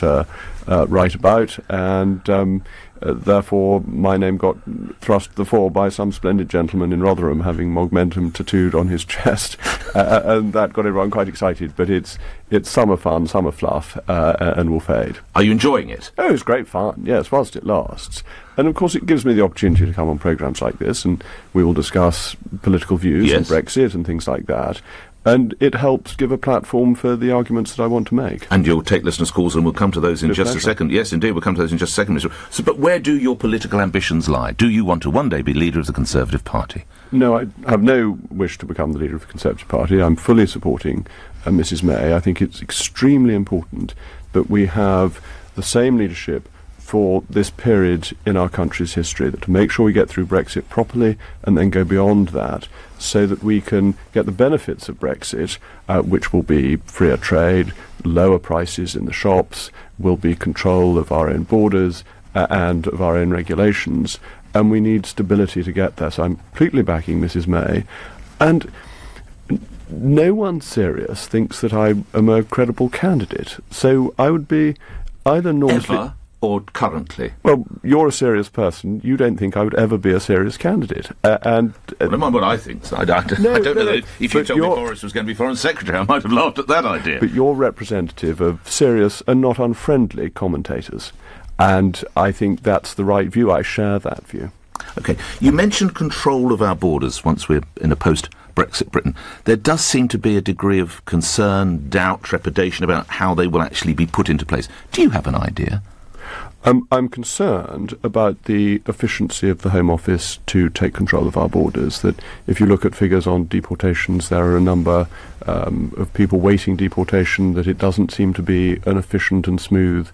to write about, and therefore my name got thrust to the fore by some splendid gentleman in Rotherham having Mogmentum tattooed on his chest, and that got everyone quite excited. But it's summer fun, summer fluff, and will fade. Are you enjoying it? Oh, it's great fun, yes, whilst it lasts. And of course it gives me the opportunity to come on programmes like this, and we will discuss political views and Brexit and things like that. And it helps give a platform for the arguments that I want to make. And you'll take listeners' calls, and we'll come to those in just a second. Yes, indeed, we'll come to those in just a second, Mr. So, but where do your political ambitions lie? Do you want to one day be leader of the Conservative Party? No, I have no wish to become the leader of the Conservative Party. I'm fully supporting Mrs. May. I think it's extremely important that we have the same leadership for this period in our country's history, that to make sure we get through Brexit properly and then go beyond that, so that we can get the benefits of Brexit, which will be freer trade, lower prices in the shops, will be control of our own borders and of our own regulations, and we need stability to get there. So I'm completely backing Mrs. May, and no one serious thinks that I am a credible candidate. So I would be either enormously... Ever? Or currently? Well, you're a serious person. You don't think I would ever be a serious candidate. Well, never mind what I think. So I don't know that if you told me Boris was going to be Foreign Secretary, I might have laughed at that idea. But you're representative of serious and not unfriendly commentators. And I think that's the right view. I share that view. OK. You mentioned control of our borders once we're in a post-Brexit Britain. There does seem to be a degree of concern, doubt, trepidation about how they will actually be put into place. Do you have an idea? I'm concerned about the efficiency of the Home Office to take control of our borders, that if you look at figures on deportations, there are a number of people waiting deportation, that it doesn't seem to be an efficient and smooth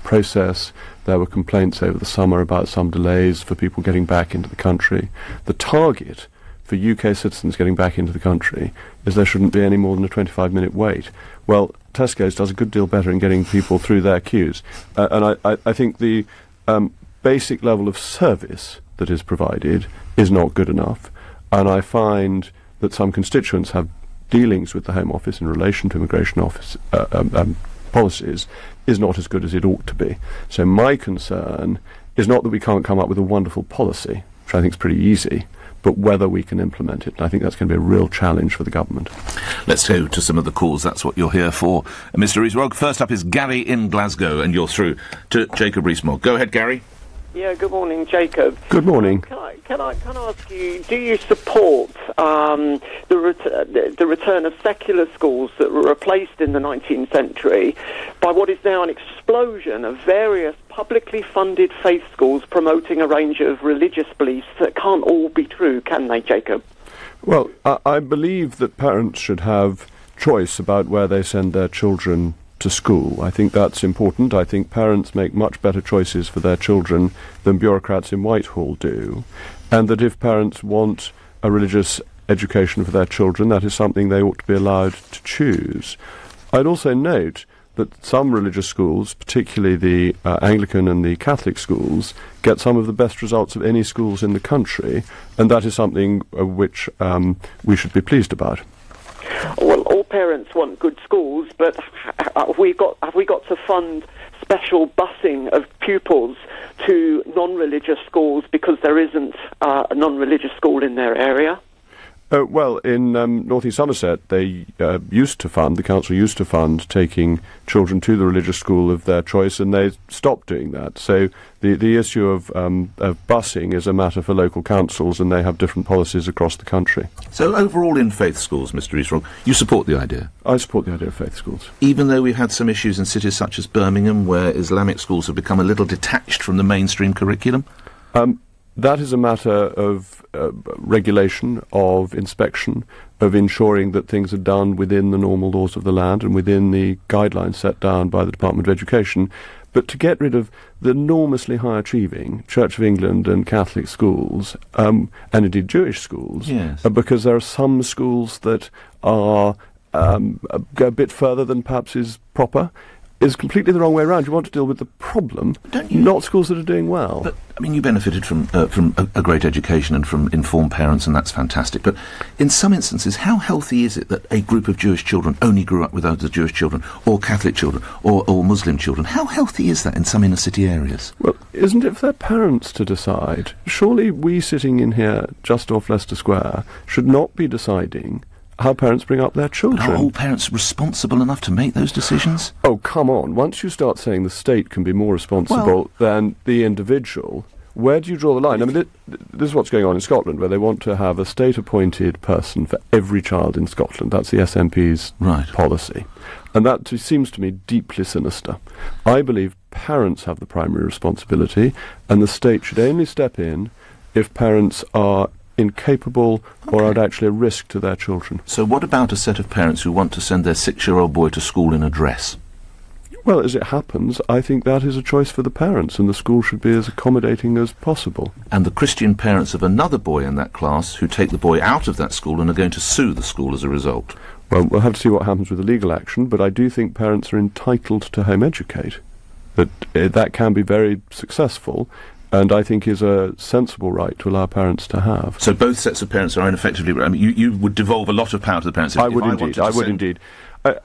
process. There were complaints over the summer about some delays for people getting back into the country. The target for UK citizens getting back into the country is there shouldn't be any more than a 25-minute wait. Well, Tesco's does a good deal better in getting people through their queues. And I think the basic level of service that is provided is not good enough. And I find that some constituents have dealings with the Home Office in relation to immigration office policies is not as good as it ought to be. So my concern is not that we can't come up with a wonderful policy, which I think is pretty easy, but whether we can implement it. And I think that's going to be a real challenge for the government. Let's go to some of the calls. That's what you're here for. Mr. Rees-Mogg, first up is Gary in Glasgow, and you're through to Jacob Rees-Mogg. Go ahead, Gary. Yeah, good morning, Jacob. Good morning. Can I ask you, do you support the return of secular schools that were replaced in the 19th century by what is now an explosion of various publicly funded faith schools promoting a range of religious beliefs that can't all be true, can they, Jacob? Well, I believe that parents should have choice about where they send their children to school. I think that's important. I think parents make much better choices for their children than bureaucrats in Whitehall do, and that if parents want a religious education for their children, that is something they ought to be allowed to choose. I'd also note that some religious schools, particularly the Anglican and the Catholic schools, get some of the best results of any schools in the country, and that is something which we should be pleased about. Well, all parents want good schools, but have we got to fund special busing of pupils to non-religious schools because there isn't a non-religious school in their area? Well, in North East Somerset, the council used to fund taking children to the religious school of their choice, and they stopped doing that. So the issue of busing is a matter for local councils, and they have different policies across the country. So overall in faith schools, Mr. Rees-Mogg, you support the idea? I support the idea of faith schools. Even though we've had some issues in cities such as Birmingham, where Islamic schools have become a little detached from the mainstream curriculum? That is a matter of regulation, of inspection, of ensuring that things are done within the normal laws of the land and within the guidelines set down by the Department of Education. But to get rid of the enormously high-achieving Church of England and Catholic schools, and indeed Jewish schools, yes. Because there are some schools that are go a bit further than perhaps is proper, is completely the wrong way around. You want to deal with the problem, not schools that are doing well. But, I mean, you benefited from a great education and from informed parents, and that's fantastic. But in some instances, how healthy is it that a group of Jewish children only grew up with other Jewish children, or Catholic children, or Muslim children? How healthy is that in some inner-city areas? Well, isn't it for their parents to decide? Surely we sitting in here just off Leicester Square should not be deciding how parents bring up their children. But are all parents responsible enough to make those decisions? Oh, come on. Once you start saying the state can be more responsible than the individual, where do you draw the line? I mean, this is what's going on in Scotland, where they want to have a state-appointed person for every child in Scotland. That's the SNP's policy. And that seems to me deeply sinister. I believe parents have the primary responsibility, and the state should only step in if parents are incapable or are actually a risk to their children. So what about a set of parents who want to send their 6-year-old boy to school in a dress? Well, as it happens, I think that is a choice for the parents, and the school should be as accommodating as possible. And the Christian parents of another boy in that class who take the boy out of that school and are going to sue the school as a result? Well, we'll have to see what happens with the legal action, but I do think parents are entitled to home educate. That can be very successful, and I think is a sensible right to allow parents to have. So both sets of parents are ineffectively... I mean, you would devolve a lot of power to the parents. I would indeed.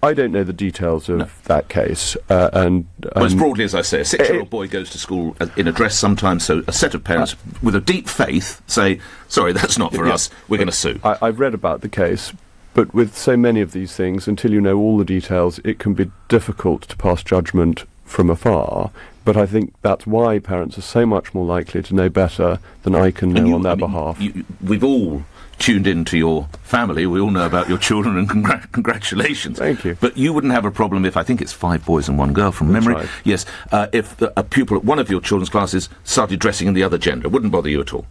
I don't know the details of that case. Well, as broadly as I say, a 6-year-old boy goes to school in a dress sometimes, so a set of parents with a deep faith say, sorry, that's not for us, we're going to sue. I've read about the case, but with so many of these things, until you know all the details, it can be difficult to pass judgment from afar. But I think that's why parents are so much more likely to know better than I can know on their behalf. We've all tuned into your family. We all know about your children, and congratulations. Thank you. But you wouldn't have a problem if, I think it's 5 boys and 1 girl from memory. Right. Yes, if a pupil at one of your children's classes started dressing in the other gender. It wouldn't bother you at all?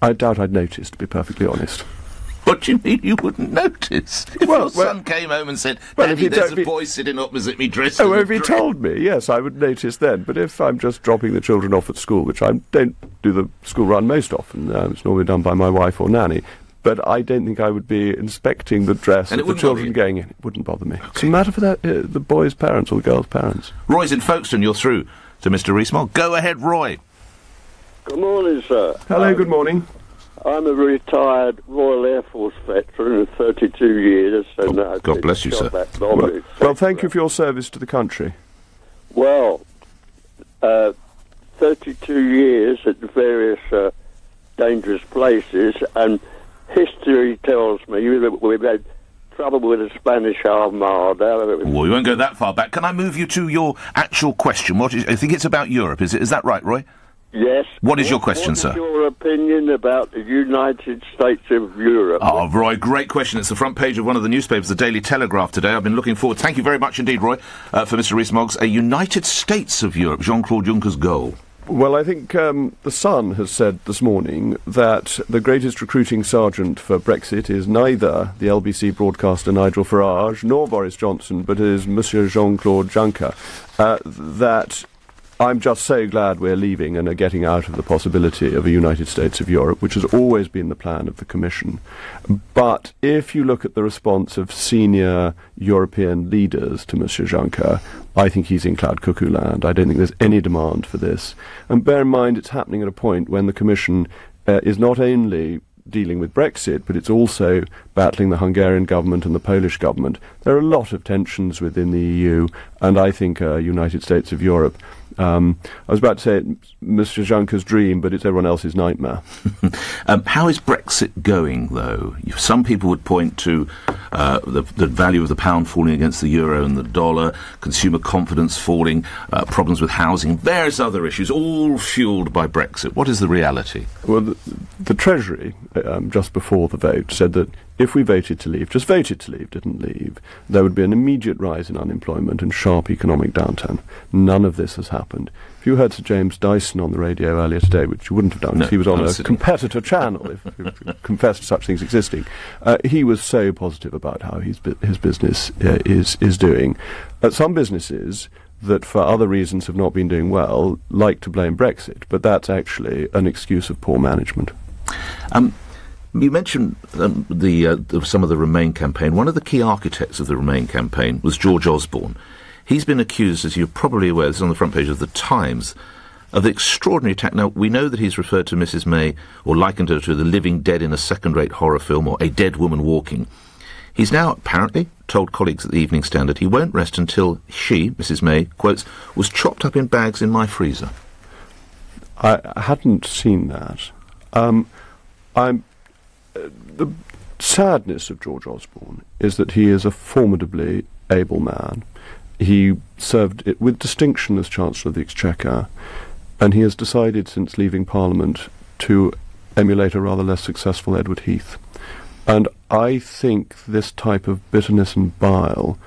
I doubt I'd notice, to be perfectly honest. What do you mean you wouldn't notice? If your son came home and said, Daddy, there's a boy sitting opposite me dressed if he told me, yes, I would notice then. But if I'm just dropping the children off at school, which I don't do the school run most often, it's normally done by my wife or nanny, but I don't think I would be inspecting the dress of the children going in. It wouldn't bother me. Okay. It's a matter for the boy's parents or the girl's parents. Roy's in Folkestone. You're through to Mr. Rees-Mogg. Go ahead, Roy. Good morning, sir. Hello, good morning. I'm a retired Royal Air Force veteran of 32 years. So God bless you, sir. Well, thank you for your service to the country. Well, 32 years at various dangerous places, and history tells me that we've had trouble with the Spanish Armada. Well, we won't go that far back. Can I move you to your actual question? I think it's about Europe. Is that right, Roy? Yes. What is your question, sir? What is your opinion about the United States of Europe? Oh, Roy, great question. It's the front page of one of the newspapers, the Daily Telegraph, today. I've been looking forward. Thank you very much indeed, Roy, for Mr. Rees-Mogg's A United States of Europe, Jean-Claude Juncker's goal. Well, I think The Sun has said this morning that the greatest recruiting sergeant for Brexit is neither the LBC broadcaster Nigel Farage nor Boris Johnson, but is Monsieur Jean-Claude Juncker. That I'm just so glad we're leaving and are getting out of the possibility of a United States of Europe, which has always been the plan of the Commission. But if you look at the response of senior European leaders to Monsieur Juncker, I think he's in cloud cuckoo land. I don't think there's any demand for this. And bear in mind, it's happening at a point when the Commission is not only dealing with Brexit, but it's also battling the Hungarian government and the Polish government. There are a lot of tensions within the EU, and I think a United States of Europe, I was about to say it's Mr. Juncker's dream, but it's everyone else's nightmare. How is Brexit going, though? Some people would point to the value of the pound falling against the euro and the dollar, consumer confidence falling, problems with housing, various other issues, all fuelled by Brexit. What is the reality? Well, the Treasury, just before the vote, said that if we voted to leave, just voted to leave, didn't leave, there would be an immediate rise in unemployment and sharp economic downturn. None of this has happened. If you heard Sir James Dyson on the radio earlier today, which you wouldn't have done because he was on a competitor channel, if confessed to such things existing, he was so positive about how his business is doing. Some businesses that for other reasons have not been doing well like to blame Brexit, but that's actually an excuse of poor management. You mentioned some of the Remain campaign. One of the key architects of the Remain campaign was George Osborne. He's been accused, as you're probably aware, this is on the front page of The Times, of the extraordinary attack. Now, we know that he's referred to Mrs May, or likened her to the living dead in a second-rate horror film, or a dead woman walking. He's now, apparently, told colleagues at the Evening Standard he won't rest until she, Mrs May, quotes, was chopped up in bags in my freezer. I hadn't seen that. The sadness of George Osborne is that he is a formidably able man. He served it with distinction as Chancellor of the Exchequer, and he has decided since leaving Parliament to emulate a rather less successful Edward Heath. And I think this type of bitterness and bile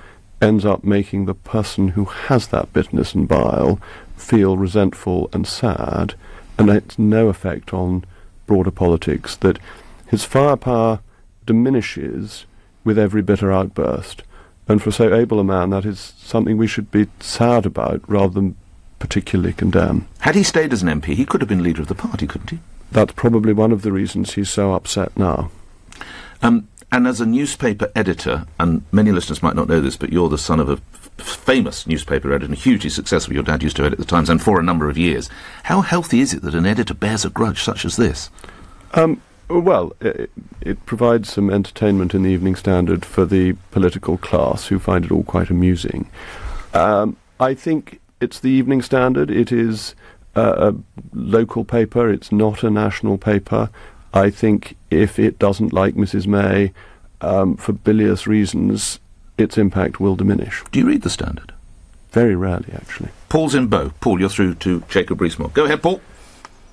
ends up making the person who has that bitterness and bile feel resentful and sad, and it's no effect on broader politics, that his firepower diminishes with every bitter outburst. And for so able a man, that is something we should be sad about rather than particularly condemn. Had he stayed as an MP, he could have been leader of the party, couldn't he? That's probably one of the reasons he's so upset now. And as a newspaper editor, and many listeners might not know this, but you're the son of a famous newspaper editor and hugely successful. Your dad used to edit the Times, and for a number of years. How healthy is it that an editor bears a grudge such as this? Well, it provides some entertainment in the Evening Standard for the political class who find it all quite amusing. I think it's the Evening Standard. It is a local paper. It's not a national paper. I think if it doesn't like Mrs May for bilious reasons, its impact will diminish. Do you read the Standard? Very rarely, actually. Paul's in Bow. Paul, you're through to Jacob Rees-Mogg. Go ahead, Paul.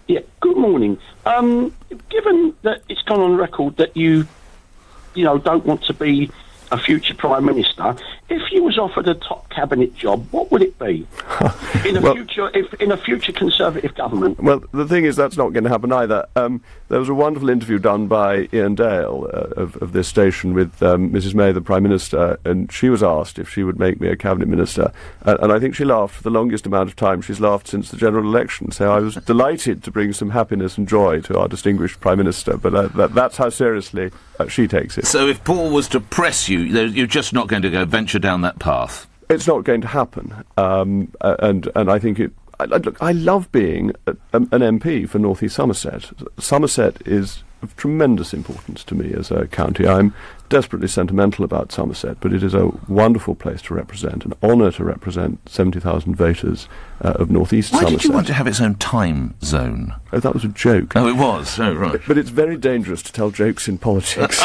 Yeah, good morning. Given that it's gone on record that you don't want to be a future Prime Minister, if you was offered a top cabinet job, what would it be in a future Conservative government? Well, the thing is, that's not going to happen either. There was a wonderful interview done by Ian Dale of this station with Mrs May, the Prime Minister, and she was asked if she would make me a cabinet minister, and I think she laughed for the longest amount of time she's laughed since the general election. So I was delighted to bring some happiness and joy to our distinguished Prime Minister, but that's how seriously she takes it. So if Paul was to press you, you're just not going to go venture down that path? It's not going to happen, and I think it. Look, I love being an MP for North East Somerset. Somerset is of tremendous importance to me as a county. I'm desperately sentimental about Somerset, but it is a wonderful place to represent, an honour to represent 70,000 voters of North East Somerset. Why did you want to have its own time zone? Oh, that was a joke. Oh, it was? Oh, right. But it's very dangerous to tell jokes in politics.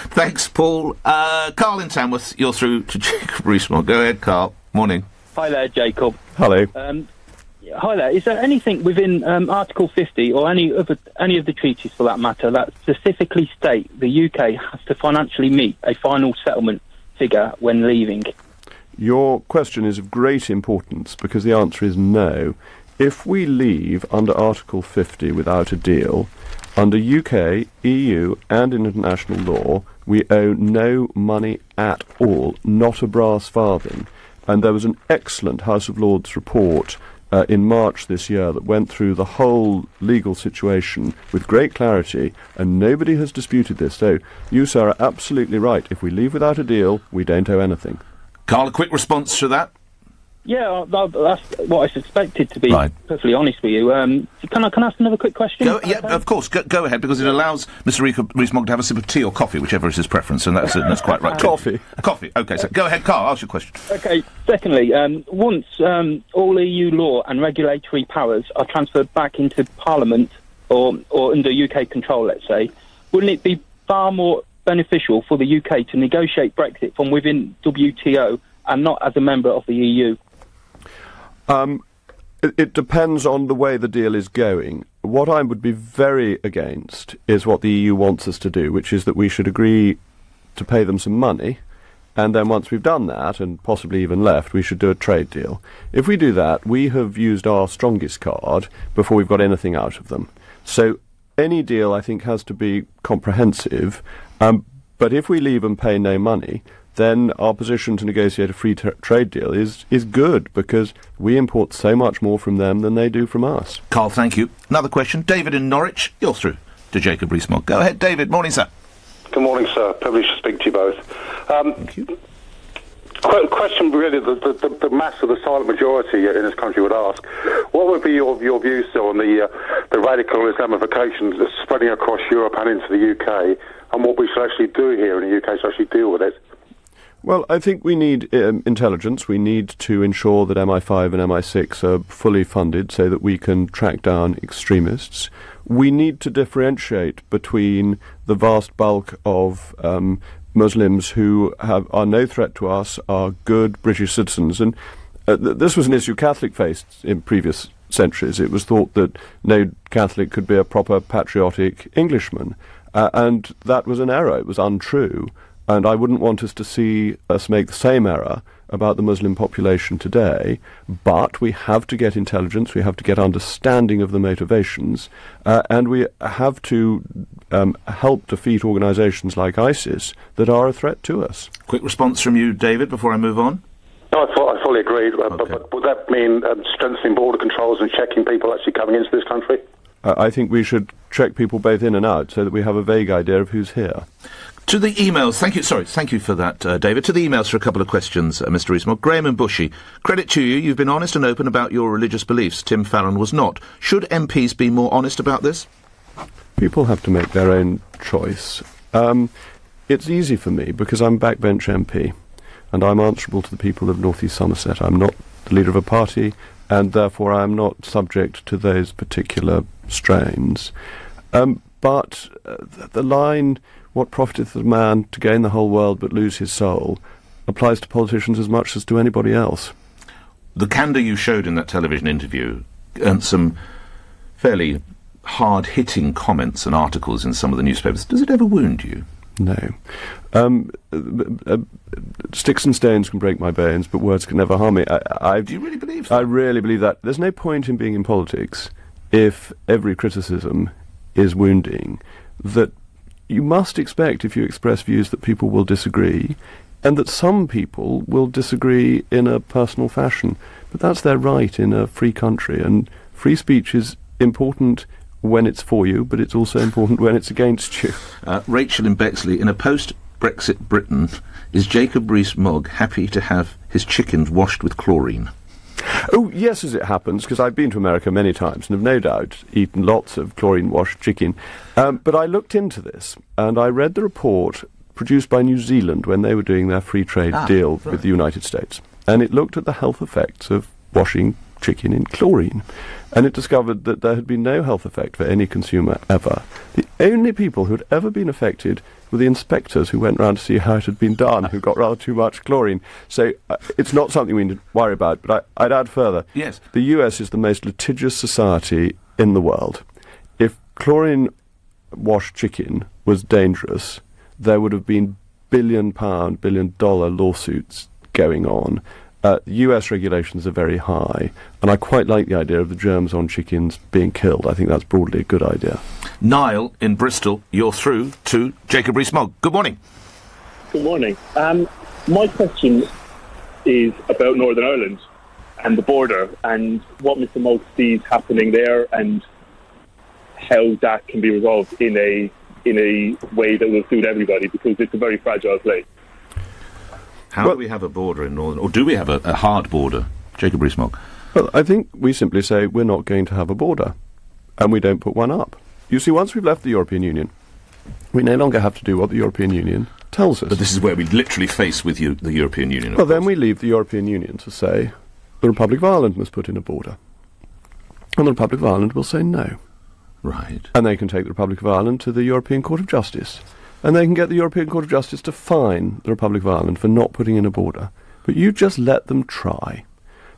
Thanks, Paul. Carl in Tamworth, you're through to Jacob Rees-Mogg. Go ahead, Carl. Morning. Hi there, Jacob. Hello. Hi there. Is there anything within Article 50 or any of the treaties, for that matter, that specifically state the UK has to financially meet a final settlement figure when leaving? Your question is of great importance because the answer is no. If we leave under Article 50 without a deal, under UK, EU and international law, we owe no money at all, not a brass farthing. And there was an excellent House of Lords report in March this year that went through the whole legal situation with great clarity, and nobody has disputed this. So you, sir, are absolutely right. If we leave without a deal, we don't owe anything. Carl, a quick response to that? Yeah, that's what I suspected, to be perfectly honest with you. Can I ask another quick question? Of course. Go ahead, because it allows Mr. Rees-Mogg to have a sip of tea or coffee, whichever is his preference, and that's quite right. Coffee. OK, so go ahead, Carl, ask your question. OK, secondly, once all EU law and regulatory powers are transferred back into Parliament or under UK control, let's say, wouldn't it be far more beneficial for the UK to negotiate Brexit from within WTO and not as a member of the EU? It depends on the way the deal is going. What I would be very against is what the EU wants us to do, which is that we should agree to pay them some money, and then once we've done that, and possibly even left, we should do a trade deal. If we do that, we have used our strongest card before we've got anything out of them. So any deal, I think, has to be comprehensive, but if we leave and pay no money, then our position to negotiate a free trade deal is good, because we import so much more from them than they do from us. Carl, thank you. Another question. David in Norwich, you're through to Jacob Rees-Mogg. Go ahead, David. Morning, sir. Good morning, sir. Privileged to speak to you both. Thank you. Question really, the mass of the silent majority in this country would ask, what would be your views still on the radical Islamifications that's spreading across Europe and into the UK, and what we should actually do here in the UK to actually deal with it? Well, I think we need intelligence. We need to ensure that MI5 and MI6 are fully funded so that we can track down extremists. We need to differentiate between the vast bulk of Muslims who are no threat to us, are good British citizens. And this was an issue Catholic faced in previous centuries. It was thought that no Catholic could be a proper patriotic Englishman. And that was an error. It was untrue. And I wouldn't want us to see us make the same error about the Muslim population today, but we have to get intelligence, we have to get understanding of the motivations, and we have to help defeat organisations like ISIS that are a threat to us. Quick response from you, David, before I move on. No, I fully agree, Okay. but would that mean strengthening border controls and checking people actually coming into this country? I think we should check people both in and out so that we have a vague idea of who's here. To the emails, thank you for that, David. To the emails for a couple of questions, Mr. Rees-Mogg. Graham and Bushy, credit to you, you've been honest and open about your religious beliefs. Tim Farron was not. Should MPs be more honest about this? People have to make their own choice. It's easy for me because I'm backbench MP and I'm answerable to the people of North East Somerset. I'm not the leader of a party and therefore I'm not subject to those particular strains. But the line, what profiteth a man to gain the whole world but lose his soul, applies to politicians as much as to anybody else. The candour you showed in that television interview earned some fairly hard-hitting comments and articles in some of the newspapers. Does it ever wound you? No. Sticks and stones can break my bones, but words can never harm me. Do you really believe that? I really believe that. There's no point in being in politics if every criticism is wounding. That you must expect, if you express views, that people will disagree, and that some people will disagree in a personal fashion. But that's their right in a free country, and free speech is important when it's for you, but it's also important when it's against you. Rachel in Bexley, in a post-Brexit Britain, is Jacob Rees-Mogg happy to have his chickens washed with chlorine? Oh, yes, as it happens, because I've been to America many times and have no doubt eaten lots of chlorine-washed chicken. But I looked into this, and I read the report produced by New Zealand when they were doing their free trade deal with the United States. And it looked at the health effects of washing chicken in chlorine. And it discovered that there had been no health effect for any consumer ever. The only people who had ever been affected were the inspectors who went round to see how it had been done, who got rather too much chlorine. So it's not something we need to worry about. But I'd add further. Yes. The US is the most litigious society in the world. If chlorine-washed chicken was dangerous, there would have been £1 billion lawsuits going on. US regulations are very high, and I quite like the idea of the germs on chickens being killed. I think that's broadly a good idea. Niall in Bristol, you're through to Jacob Rees-Mogg. Good morning. Good morning. My question is about Northern Ireland and the border and what Mr. Mogg sees happening there and how that can be resolved in a way that will suit everybody, because it's a very fragile place. How do we have a border in Northern... Or do we have a hard border? Jacob Rees-Mogg. Well, I think we simply say we're not going to have a border, and we don't put one up. You see, once we've left the European Union, we no longer have to do what the European Union tells us. But this is where we literally face with the European Union. Well, then we leave the European Union to say the Republic of Ireland must put in a border. And the Republic of Ireland will say no. Right. And they can take the Republic of Ireland to the European Court of Justice. And they can get the European Court of Justice to fine the Republic of Ireland for not putting in a border. But you just let them try.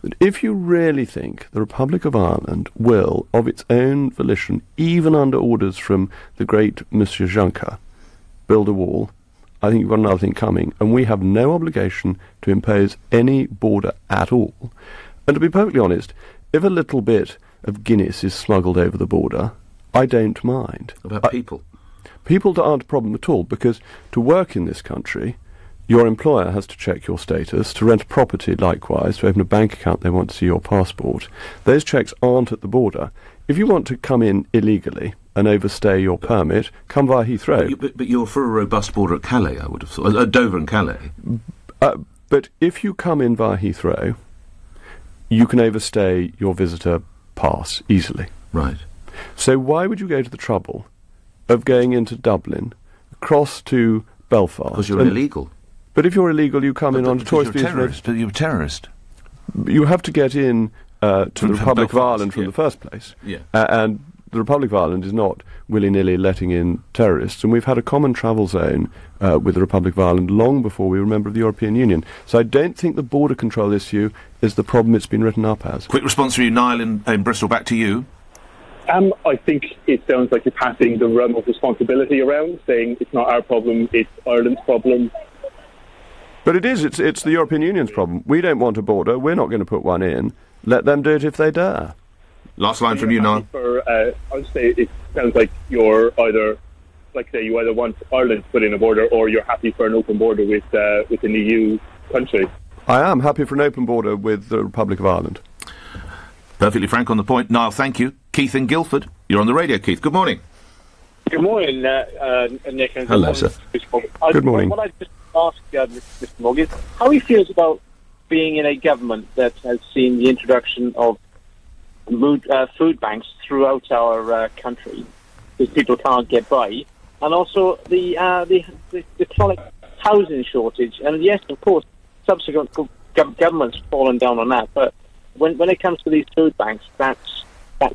And if you really think the Republic of Ireland will, of its own volition, even under orders from the great Monsieur Juncker, build a wall, I think you've got another thing coming. And we have no obligation to impose any border at all. And to be perfectly honest, if a little bit of Guinness is smuggled over the border, I don't mind. About people? People aren't a problem at all, because to work in this country, your employer has to check your status. To rent a property, likewise. To open a bank account, they want to see your passport. Those checks aren't at the border. If you want to come in illegally and overstay your permit, come via Heathrow. But you're for a robust border at Calais, I would have thought. Dover and Calais. But if you come in via Heathrow, you can overstay your visitor pass easily. Right. So why would you go to the trouble of going into Dublin, across to Belfast? Because you're illegal. But if you're illegal, you come in on a tourist visa. But you're a terrorist. You have to get in to the Republic of Ireland from the first place. Yeah. And the Republic of Ireland is not willy-nilly letting in terrorists, and we've had a common travel zone with the Republic of Ireland long before we were a member of the European Union. So I don't think the border control issue is the problem it's been written up as. Quick response from you, Niall in Bristol. Back to you. I think it sounds like you're passing the realm of responsibility around, saying it's not our problem, it's Ireland's problem. But it is. It's the European Union's problem. We don't want a border. We're not going to put one in. Let them do it if they dare. Last line from you, Niall. I would say it sounds like you're either, like say, you either want Ireland to put in a border or you're happy for an open border with an EU country. I am happy for an open border with the Republic of Ireland. Perfectly frank on the point. Niall, thank you. Keith in Guildford. You're on the radio, Keith. Good morning. Good morning, Nick. And hello, sir. Good morning. What I just ask Mr. Mogg is how he feels about being in a government that has seen the introduction of food banks throughout our country, because people can't get by, and also the chronic housing shortage. And yes, of course, subsequent governments fallen down on that, but when it comes to these food banks, that's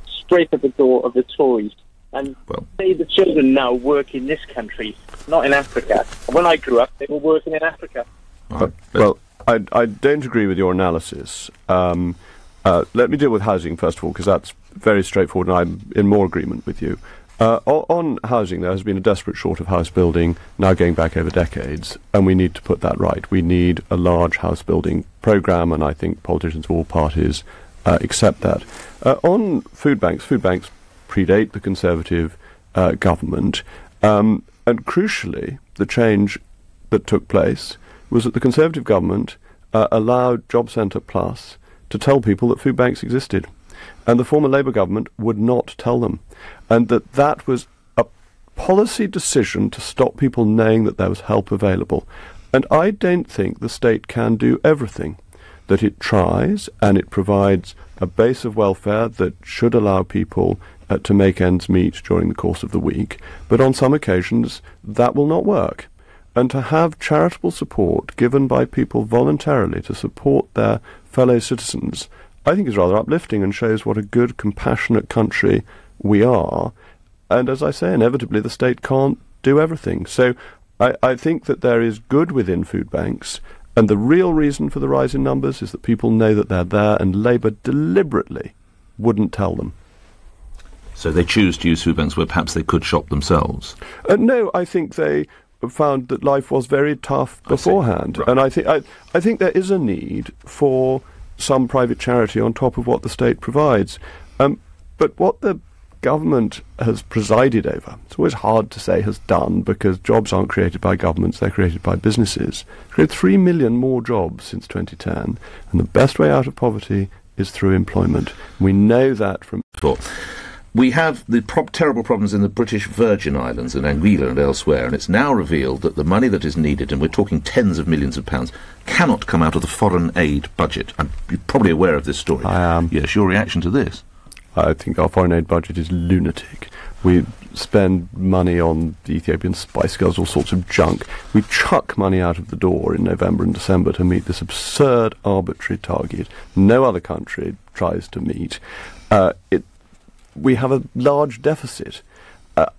straight at the door of the Tories. And say the children now work in this country, not in Africa. When I grew up, they were working in Africa. Well, I don't agree with your analysis. Let me deal with housing, first of all, because that's very straightforward, and I'm in more agreement with you. On housing, there has been a desperate short of house building, now going back over decades, and we need to put that right. We need a large house building programme, and I think politicians of all parties accept that. On food banks predate the Conservative government, and crucially, the change that took place was that the Conservative government allowed Job Centre Plus to tell people that food banks existed, and the former Labour government would not tell them, and that was a policy decision to stop people knowing that there was help available. And I don't think the state can do everything. That it tries, and it provides a base of welfare that should allow people to make ends meet during the course of the week, but on some occasions that will not work. And to have charitable support given by people voluntarily to support their fellow citizens, I think is rather uplifting and shows what a good, compassionate country we are. And as I say, inevitably the state can't do everything. So I think that there is good within food banks, and the real reason for the rise in numbers is that people know that they're there, and Labour deliberately wouldn't tell them. So they choose to use food banks where perhaps they could shop themselves? No, I think they found that life was very tough beforehand. Right. And I think there is a need for some private charity on top of what the state provides. But what the government has presided over, it's always hard to say has done, because jobs aren't created by governments, they're created by businesses. It's created 3 million more jobs since 2010, and the best way out of poverty is through employment. We know that from... We have the terrible problems in the British Virgin Islands and Anguilla and elsewhere, and it's now revealed that the money that is needed, and we're talking tens of millions of pounds, cannot come out of the foreign aid budget. You're probably aware of this story. I am. Yes, your reaction to this? I think our foreign aid budget is lunatic. We spend money on the Ethiopian Spice Girls, all sorts of junk. We chuck money out of the door in November and December to meet this absurd, arbitrary target no other country tries to meet. We have a large deficit.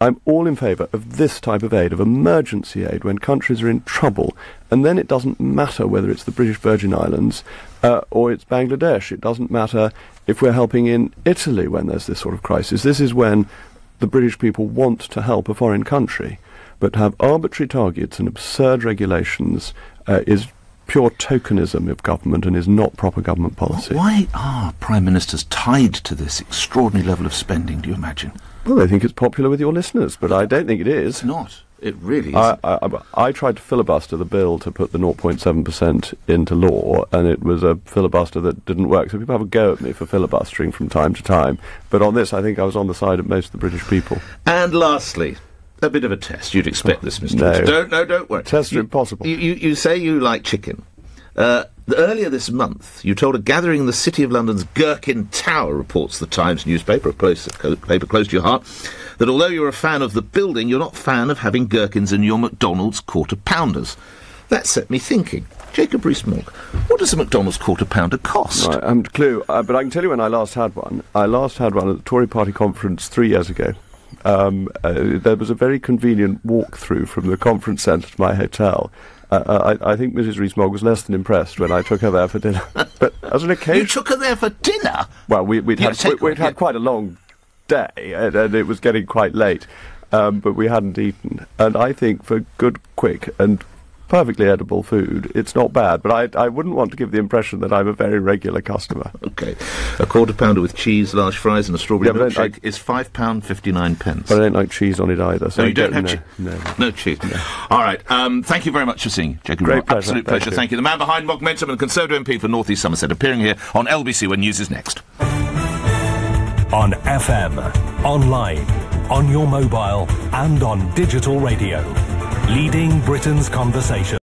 I'm all in favour of this type of aid, of emergency aid, when countries are in trouble. And then it doesn't matter whether it's the British Virgin Islands or it's Bangladesh. It doesn't matter if we're helping in Italy when there's this sort of crisis. This is when the British people want to help a foreign country. But to have arbitrary targets and absurd regulations is pure tokenism of government and is not proper government policy. Why are prime ministers tied to this extraordinary level of spending, do you imagine? Well, I think it's popular with your listeners, but I don't think it is. It's not. It really is. I tried to filibuster the bill to put the 0.7% into law, and it was a filibuster that didn't work. So people have a go at me for filibustering from time to time. But on this, I think I was on the side of most of the British people. And lastly, a bit of a test. You'd expect this, Mr. No. Don't worry. Tests are impossible. You say you like chicken. Earlier this month, you told a gathering in the City of London's Gherkin Tower, reports the Times newspaper, paper close to your heart, that although you're a fan of the building, you're not a fan of having gherkins in your McDonald's quarter-pounders. That set me thinking. Jacob Rees-Mogg, what does a McDonald's quarter-pounder cost? Right, I haven't a clue, but I can tell you when I last had one. I last had one at the Tory Party conference 3 years ago. There was a very convenient walk-through from the conference centre to my hotel. I think Mrs. Rees-Mogg was less than impressed when I took her there for dinner. But as an occasion... You took her there for dinner? Well, we'd had quite a long day, and it was getting quite late, but we hadn't eaten. And I think for good, quick, and perfectly edible food, it's not bad, but I wouldn't want to give the impression that I'm a very regular customer. OK. A quarter-pounder with cheese, large fries and a strawberry milkshake is £5.59. But I don't like cheese on it either. So no, you don't have cheese? No cheese. No. All right. Thank you very much for seeing Jacob. Great pleasure. Absolute pleasure. Thank you. The man behind Momentum and Conservative MP for North East Somerset, appearing here on LBC when news is next. On FM, online, on your mobile and on digital radio. Leading Britain's conversation.